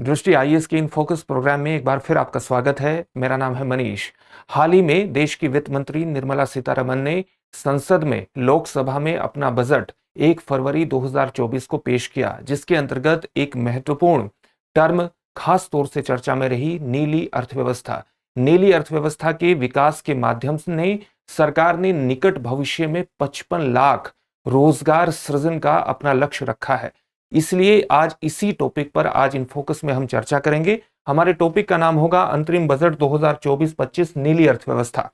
दृष्टि आईएएस के in focus programme में एक बार फिर आपका स्वागत है। मेरा नाम है मनीष। हाल ही में देश की वित्त मंत्री निर्मला सीतारमण ने संसद में लोकसभा में अपना बजट 1 फरवरी 2024 को पेश किया, जिसके अंतर्गत एक महत्वपूर्ण टर्म खास तौर से चर्चा में रही नीली अर्थव्यवस्था। नीली अर्थव्यवस्था के विकास के माध्यम से सरकार ने निकट भविष्य में 55 लाख रोजगार सृजन का अपना लक्ष्य रखा है। इसलिए आज इसी टॉपिक पर आज इन फोकस में हम चर्चा करेंगे। हमारे टॉपिक का नाम होगा अंतरिम बजट 2024-25 नीली अर्थव्यवस्था।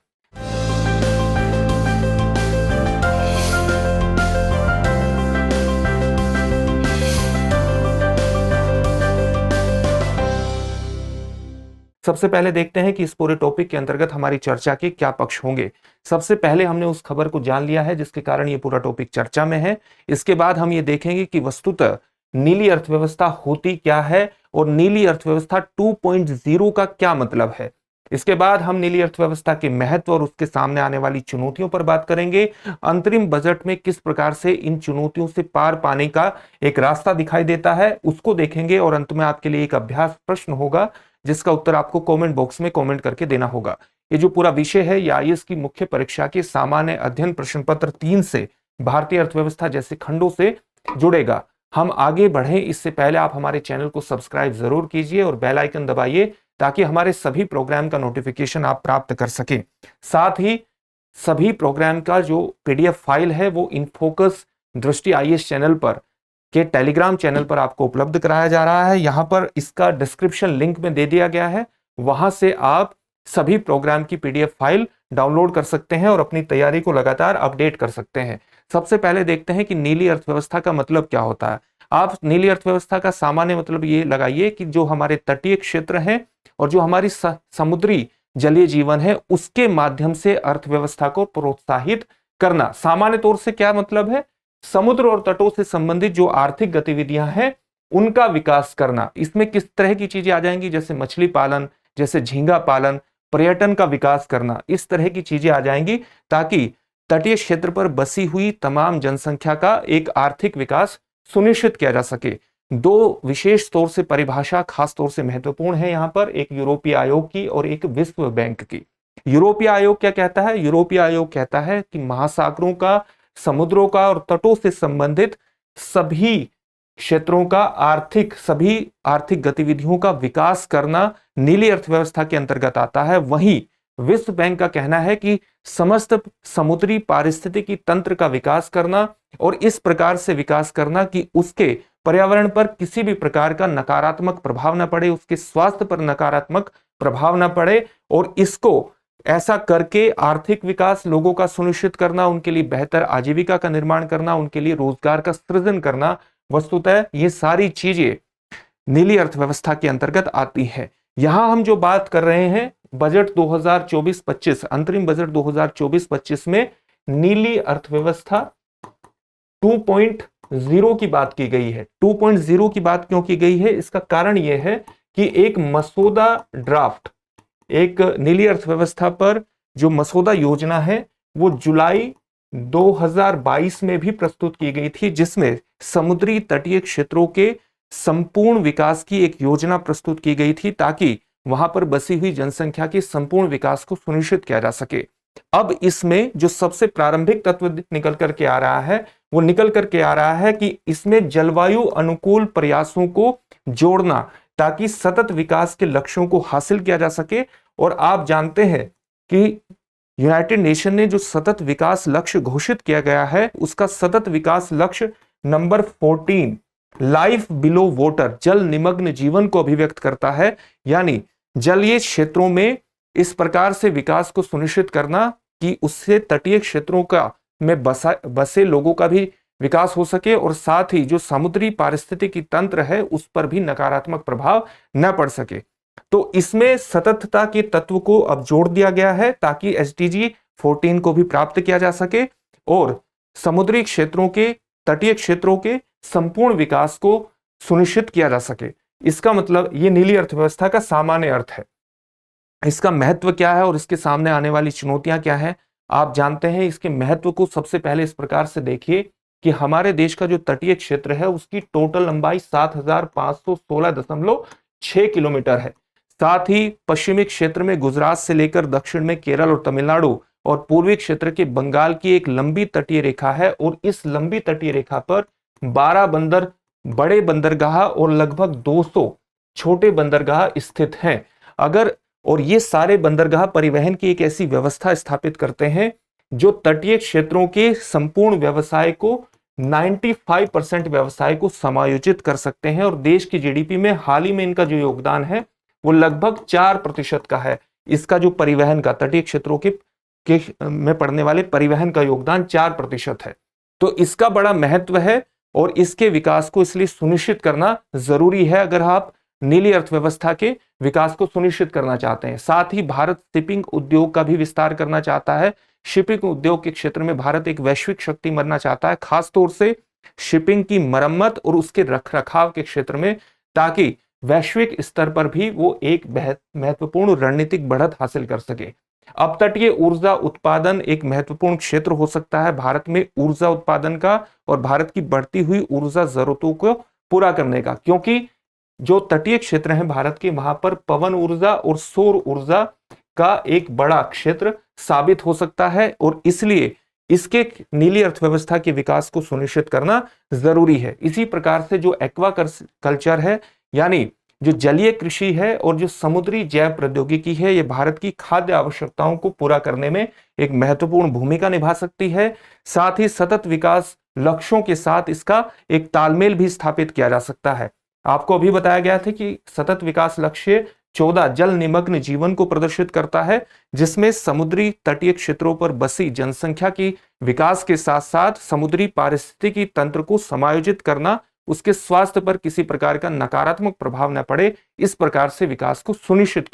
सबसे पहले देखते हैं कि इस पूरे टॉपिक के अंतर्गत हमारी चर्चा के क्या पक्ष होंगे। सबसे पहले हमने उस खबर को जान लिया है जिसके कारण ये पूरा टॉपिक चर्चा में है। इसके बाद हम ये देखेंगे कि वस्तुतः नीली अर्थव्यवस्था होती क्या है और नीली अर्थव्यवस्था 2.0 का क्या मतलब है। इसके बाद हम नीली अर्थव्यवस्था के महत्व और उसके सामने आने वाली चुनौतियों पर बात करेंगे। अंतरिम बजट में किस प्रकार से इन चुनौतियों से पार पाने का एक रास्ता दिखाई देता है उसको देखेंगे और अंत में आपके लिए एक अभ्यास प्रश्न होगा जिसका उत्तर आपको कमेंट बॉक्स में कमेंट करके देना होगा। ये जो पूरा विषय है ये आईएएस की मुख्य परीक्षा के सामान्य अध्ययन प्रश्न पत्र 3 से भारतीय अर्थव्यवस्था जैसे खंडों से जुड़ेगा। हम आगे बढ़ें इससे पहले आप हमारे चैनल को सब्सक्राइब जरूर कीजिए और बेल आइकन दबाइए ताकि हमारे सभी प्रोग्राम का नोटिफिकेशन आप प्राप्त कर सकें। साथ ही सभी प्रोग्राम का जो पीडीएफ फाइल है वो इनफोकस दृष्टि आईएएस चैनल पर के टेलीग्राम चैनल पर आपको उपलब्ध कराया जा रहा है। यहां पर इसका डिस्क्रिप्शन लिंक में दे दिया गया है, वहां से आप सभी प्रोग्राम की पीडीएफ फाइल डाउनलोड कर सकते हैं और अपनी तैयारी को लगातार अपडेट कर सकते हैं। सबसे पहले देखते हैं कि नीली अर्थव्यवस्था का मतलब क्या होता है। आप नीली अर्थव्यवस्था का सामान्य मतलब ये लगाइए कि जो हमारे तटीय क्षेत्र हैं और जो हमारी समुद्री जलीय जीवन है उसके माध्यम से अर्थव्यवस्था को प्रोत्साहित करना। सामान्य तौर से क्या मतलब है? समुद्र और तटों से संबंधित जो आर्थिक गतिविधियां हैं उनका विकास करना। इसमें किस तरह की चीजें आ जाएंगी, जैसे मछली पालन, जैसे झींगा पालन, पर्यटन का विकास करना, इस तरह की चीजें आ जाएंगी ताकि तटीय क्षेत्र पर बसी हुई तमाम जनसंख्या का एक आर्थिक विकास सुनिश्चित किया जा सके। दो विशेष तौर से परिभाषा खास तौर से महत्वपूर्ण है यहां पर, एक यूरोपीय आयोग की और एक विश्व बैंक की। यूरोपीय आयोग क्या कहता है? यूरोपीय आयोग कहता है कि महासागरों का, समुद्रों का और तटों से संबंधित सभी क्षेत्रों का सभी आर्थिक गतिविधियों का विकास करना नीली अर्थव्यवस्था के अंतर्गत आता है। वहीं विश्व बैंक का कहना है कि समस्त समुद्री पारिस्थितिकी तंत्र का विकास करना और इस प्रकार से विकास करना कि उसके पर्यावरण पर किसी भी प्रकार का नकारात्मक प्रभाव न पड़े, उसके स्वास्थ्य पर नकारात्मक प्रभाव न पड़े, और इसको ऐसा करके आर्थिक विकास लोगों का सुनिश्चित करना, उनके लिए बेहतर आजीविका का निर्माण करना, उनके लिए रोजगार का सृजन करना। वस्तुतः ये सारी चीजें नीली अर्थव्यवस्था के अंतर्गत आती है। यहां हम जो बात कर रहे हैं बजट 2024-25, अंतरिम बजट 2024-25 में नीली अर्थव्यवस्था 2.0 की बात की गई है। 2.0 की बात क्यों की गई है? इसका कारण यह है कि एक मसौदा ड्राफ्ट, एक नीली अर्थव्यवस्था पर जो मसौदा योजना है वो जुलाई 2022 में भी प्रस्तुत की गई थी, जिसमें समुद्री तटीय क्षेत्रों के संपूर्ण विकास की एक योजना प्रस्तुत की गई थी ताकि वहां पर बसी हुई जनसंख्या के संपूर्ण विकास को सुनिश्चित किया जा सके। अब इसमें जो सबसे प्रारंभिक तत्व निकल करके आ रहा है वो निकल करके आ रहा है कि इसमें जलवायु अनुकूल प्रयासों को जोड़ना ताकि सतत विकास के लक्ष्यों को हासिल किया जा सके। और आप जानते हैं कि यूनाइटेड नेशन ने जो सतत विकास लक्ष्य घोषित किया गया है उसका सतत विकास लक्ष्य नंबर 14 लाइफ बिलो वाटर, जल निमग्न जीवन को अभिव्यक्त करता है। यानी जलीय क्षेत्रों में इस प्रकार से विकास को सुनिश्चित करना कि उससे तटीय क्षेत्रों का में बसे लोगों का भी विकास हो सके और साथ ही जो समुद्री पारिस्थितिकी तंत्र है उस पर भी नकारात्मक प्रभाव न पड़ सके। तो इसमें सततता के तत्व को अब जोड़ दिया गया है ताकि एसडीजी 14 को भी प्राप्त किया जा सके और समुद्री क्षेत्रों के, तटीय क्षेत्रों के संपूर्ण विकास को सुनिश्चित किया जा सके। इसका मतलब ये नीली अर्थव्यवस्था का सामान्य अर्थ है। इसका महत्व क्या है और इसके सामने आने वाली चुनौतियां क्या है आप जानते हैं। इसके महत्व को सबसे पहले इस प्रकार से देखिए कि हमारे देश का जो तटीय क्षेत्र है उसकी टोटल लंबाई 7,516.4 6 किलोमीटर है। साथ ही पश्चिमी क्षेत्र में गुजरात से लेकर दक्षिण में केरल और तमिलनाडु और पूर्वी क्षेत्र के बंगाल की एक लंबी तटीय रेखा है और इस लंबी तटीय रेखा पर 12 बड़े बंदरगाह और लगभग 200 छोटे बंदरगाह स्थित हैं। और ये सारे बंदरगाह परिवहन की एक ऐसी व्यवस्था स्थापित करते हैं जो तटीय क्षेत्रों के संपूर्ण व्यवसाय को 95% व्यवसाय को समायोजित कर सकते हैं और देश की जीडीपी में हाल ही में इनका जो योगदान है वो लगभग 4% का है। इसका जो परिवहन का तटीय क्षेत्रों में पड़ने वाले परिवहन का योगदान 4% है। तो इसका बड़ा महत्व है और इसके विकास को इसलिए सुनिश्चित करना जरूरी है अगर आप नीली अर्थव्यवस्था के विकास को सुनिश्चित करना चाहते हैं। साथ ही भारत शिपिंग उद्योग का भी विस्तार करना चाहता है। शिपिंग उद्योग के क्षेत्र में भारत एक वैश्विक शक्ति बनना चाहता है, खासतौर से शिपिंग की मरम्मत और उसके रखरखाव के क्षेत्र में, ताकि वैश्विक स्तर पर भी वो एक महत्वपूर्ण रणनीतिक बढ़त हासिल कर सके। अपतटीय ऊर्जा उत्पादन एक महत्वपूर्ण क्षेत्र हो सकता है भारत में ऊर्जा उत्पादन का और भारत की बढ़ती हुई ऊर्जा जरूरतों को पूरा करने का, क्योंकि जो तटीय क्षेत्र हैं भारत के, वहां पर पवन ऊर्जा और सौर ऊर्जा का एक बड़ा क्षेत्र साबित हो सकता है और इसलिए इसके नीली अर्थव्यवस्था के विकास को सुनिश्चित करना जरूरी है। इसी प्रकार से जो एक्वा कल्चर है, यानी जो जलीय कृषि है और जो समुद्री जैव प्रौद्योगिकी है, ये भारत की खाद्य आवश्यकताओं को पूरा करने में एक महत्वपूर्ण भूमिका निभा सकती है। साथ ही सतत विकास लक्ष्यों के साथ इसका एक तालमेल भी स्थापित किया जा सकता है। आपको अभी बताया गया था कि सतत विकास लक्ष्य 14 जल निमग्न जीवन को प्रदर्शित करता है, जिसमें समुद्री तटीय क्षेत्रों पर बसी जनसंख्या की विकास के साथ साथ समुद्री पारिस्थितिकी तंत्र को समायोजित करना, उसके स्वास्थ्य पर किसी प्रकार का नकारात्मक प्रभाव न पड़े, इस प्रकार से विकास को सुनिश्चित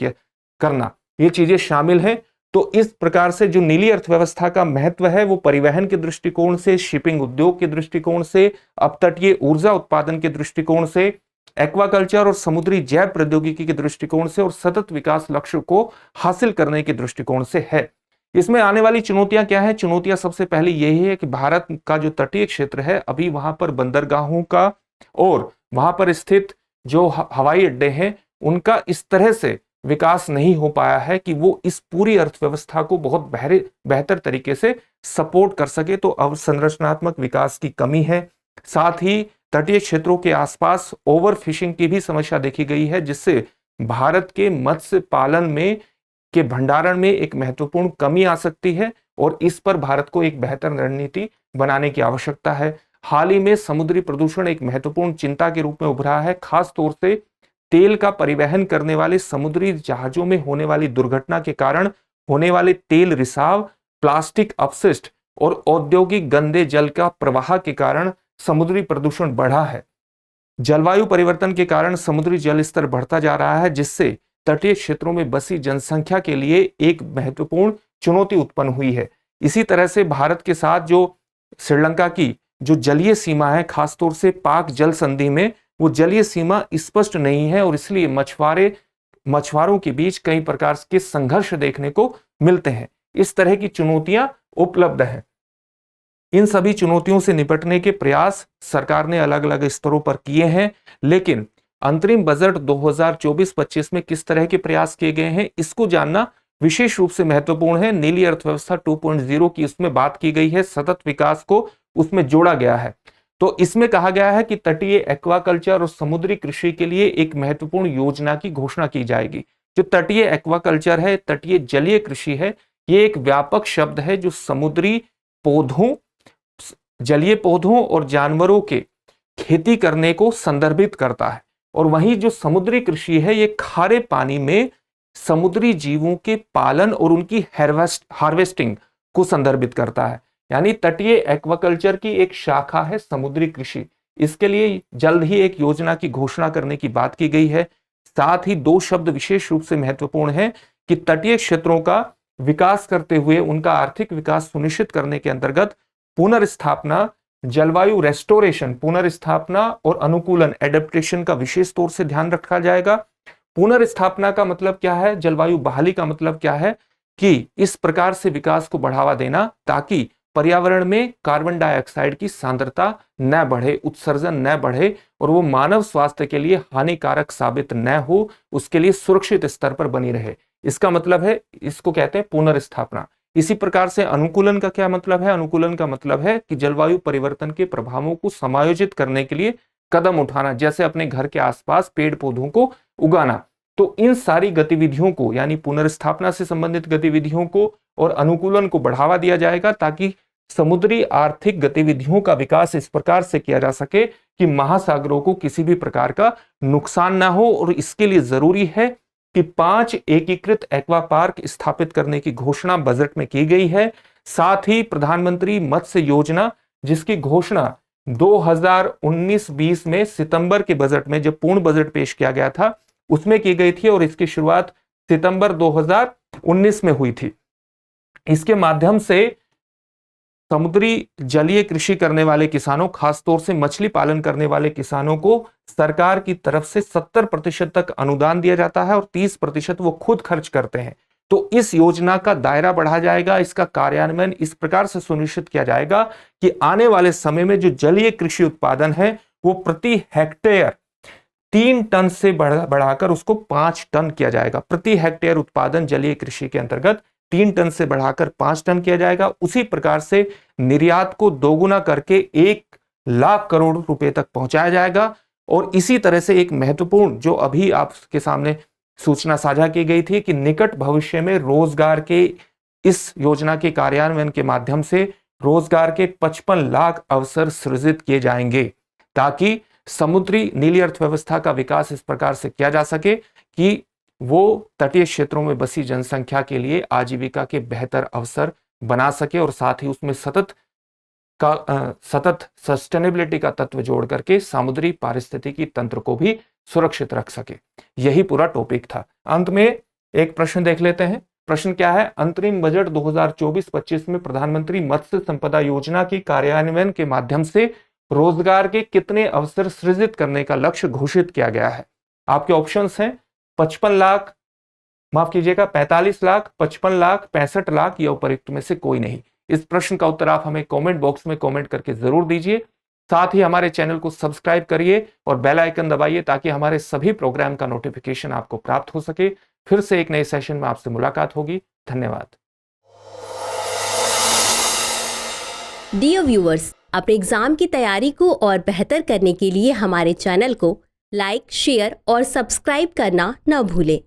करना, ये चीजें शामिल हैं। तो इस प्रकार से जो नीली अर्थव्यवस्था का महत्व है वो परिवहन के दृष्टिकोण से, शिपिंग उद्योग के दृष्टिकोण से, अपतटीय ऊर्जा उत्पादन के दृष्टिकोण से, एक्वाकल्चर और समुद्री जैव प्रौद्योगिकी के दृष्टिकोण से और सतत विकास लक्ष्य को हासिल करने के दृष्टिकोण से है। इसमें आने वाली चुनौतियां क्या है? चुनौतियां सबसे पहले यही है कि भारत का जो तटीय क्षेत्र है, अभी वहां पर बंदरगाहों का और वहां पर स्थित जो हवाई अड्डे हैं उनका इस तरह से विकास नहीं हो पाया है कि वो इस पूरी अर्थव्यवस्था को बहुत बेहतर तरीके से सपोर्ट कर सके। तो अवसंरचनात्मक विकास की कमी है। साथ ही तटीय क्षेत्रों के आसपास ओवर फिशिंग की भी समस्या देखी गई है, जिससे भारत के मत्स्य पालन में के भंडारण में एक महत्वपूर्ण कमी आ सकती है और इस पर भारत को एक बेहतर रणनीति बनाने की आवश्यकता है। हाल ही में समुद्री प्रदूषण एक महत्वपूर्ण चिंता के रूप में उभरा है, खास तौर से तेल का परिवहन करने वाले समुद्री जहाजों में होने वाली दुर्घटना के कारण होने वाले तेल रिसाव, प्लास्टिक अपशिष्ट और औद्योगिक गंदे जल का प्रवाह के कारण समुद्री प्रदूषण बढ़ा है। जलवायु परिवर्तन के कारण समुद्री जल स्तर बढ़ता जा रहा है, जिससे तटीय क्षेत्रों में बसी जनसंख्या के लिए एक महत्वपूर्ण चुनौती उत्पन्न हुई है। इसी तरह से भारत के साथ जो श्रीलंका की जो जलीय सीमा है, खासतौर से पाक जल संधि में वो जलीय सीमा स्पष्ट नहीं है और इसलिए मछुआरों के बीच कई प्रकार के संघर्ष देखने को मिलते हैं। इस तरह की चुनौतियां उपलब्ध हैं। इन सभी चुनौतियों से निपटने के प्रयास सरकार ने अलग अलग स्तरों पर किए हैं, लेकिन अंतरिम बजट 2024-25 में किस तरह के प्रयास किए गए हैं, इसको जानना विशेष रूप से महत्वपूर्ण है। नीली अर्थव्यवस्था 2.0 की उसमें बात की गई है, सतत विकास को उसमें जोड़ा गया है। तो इसमें कहा गया है कि तटीय एक्वाकल्चर और समुद्री कृषि के लिए एक महत्वपूर्ण योजना की घोषणा की जाएगी। जो तटीय एक्वाकल्चर है, तटीय जलीय कृषि है, ये एक व्यापक शब्द है जो समुद्री पौधों, जलीय पौधों और जानवरों के खेती करने को संदर्भित करता है। और वहीं जो समुद्री कृषि है, ये खारे पानी में समुद्री जीवों के पालन और उनकी हार्वेस्टिंग को संदर्भित करता है। यानी तटीय एक्वाकल्चर की एक शाखा है समुद्री कृषि। इसके लिए जल्द ही एक योजना की घोषणा करने की बात की गई है। साथ ही दो शब्द विशेष रूप से महत्वपूर्ण है कि तटीय क्षेत्रों का विकास करते हुए उनका आर्थिक विकास सुनिश्चित करने के अंतर्गत पुनर्स्थापना, जलवायु रेस्टोरेशन, पुनर्स्थापना और अनुकूलन, एडेप्टेशन का विशेष तौर से ध्यान रखा जाएगा। पुनर्स्थापना का मतलब क्या है, जलवायु बहाली का मतलब क्या है कि इस प्रकार से विकास को बढ़ावा देना ताकि पर्यावरण में कार्बन डाइऑक्साइड की सांद्रता न बढ़े, उत्सर्जन न बढ़े और वो मानव स्वास्थ्य के लिए हानिकारक साबित न हो, उसके लिए सुरक्षित स्तर पर बनी रहे। इसका मतलब है, इसको कहते हैं पुनर्स्थापना। इसी प्रकार से अनुकूलन का क्या मतलब है? अनुकूलन का मतलब है कि जलवायु परिवर्तन के प्रभावों को समायोजित करने के लिए कदम उठाना, जैसे अपने घर के आसपास पेड़ पौधों को उगाना। तो इन सारी गतिविधियों को, यानी पुनर्स्थापना से संबंधित गतिविधियों को और अनुकूलन को बढ़ावा दिया जाएगा, ताकि समुद्री आर्थिक गतिविधियों का विकास इस प्रकार से किया जा सके कि महासागरों को किसी भी प्रकार का नुकसान ना हो। और इसके लिए जरूरी है कि 5 एकीकृत एक्वा पार्क स्थापित करने की घोषणा बजट में की गई है। साथ ही प्रधानमंत्री मत्स्य योजना, जिसकी घोषणा 2019-20 में सितंबर के बजट में, जब पूर्ण बजट पेश किया गया था, उसमें की गई थी और इसकी शुरुआत सितंबर 2019 में हुई थी। इसके माध्यम से समुद्री जलीय कृषि करने वाले किसानों, खासतौर से मछली पालन करने वाले किसानों को सरकार की तरफ से 70% तक अनुदान दिया जाता है और 30% वो खुद खर्च करते हैं। तो इस योजना का दायरा बढ़ा जाएगा। इसका कार्यान्वयन इस प्रकार से सुनिश्चित किया जाएगा कि आने वाले समय में जो जलीय कृषि उत्पादन है वो प्रति हेक्टेयर 3 टन से बढ़ाकर उसको 5 टन किया जाएगा। प्रति हेक्टेयर उत्पादन जलीय कृषि के अंतर्गत 3 टन से बढ़ाकर 5 टन किया जाएगा। उसी प्रकार से निर्यात को दोगुना करके 1 लाख करोड़ रुपए तक पहुंचाया जाएगा। और इसी तरह से एक महत्वपूर्ण, जो अभी आपके सामने सूचना साझा की गई थी, कि निकट भविष्य में रोजगार के इस योजना के कार्यान्वयन के माध्यम से रोजगार के 55 लाख अवसर सृजित किए जाएंगे, ताकि समुद्री नीली अर्थव्यवस्था का विकास इस प्रकार से किया जा सके कि वो तटीय क्षेत्रों में बसी जनसंख्या के लिए आजीविका के बेहतर अवसर बना सके और साथ ही उसमें सतत सस्टेनेबिलिटी का तत्व जोड़ करके समुद्री पारिस्थितिकी तंत्र को भी सुरक्षित रख सके। यही पूरा टॉपिक था। अंत में एक प्रश्न देख लेते हैं। प्रश्न क्या है? अंतरिम बजट 2024-25 में प्रधानमंत्री मत्स्य संपदा योजना की कार्यान्वयन के माध्यम से रोजगार के कितने अवसर सृजित करने का लक्ष्य घोषित किया गया है? आपके ऑप्शंस हैं 55 लाख, माफ कीजिएगा 45 लाख, 55 लाख, 65 लाख या उपरोक्त में से कोई नहीं। इस प्रश्न का उत्तर आप हमें कमेंट बॉक्स में कमेंट करके जरूर दीजिए। साथ ही हमारे चैनल को सब्सक्राइब करिए और बेल आइकन दबाइए, ताकि हमारे सभी प्रोग्राम का नोटिफिकेशन आपको प्राप्त हो सके। फिर से एक नए सेशन में आपसे मुलाकात होगी। धन्यवाद। डियर व्यूअर्स, अपने एग्जाम की तैयारी को और बेहतर करने के लिए हमारे चैनल को लाइक, शेयर और सब्सक्राइब करना न भूलें।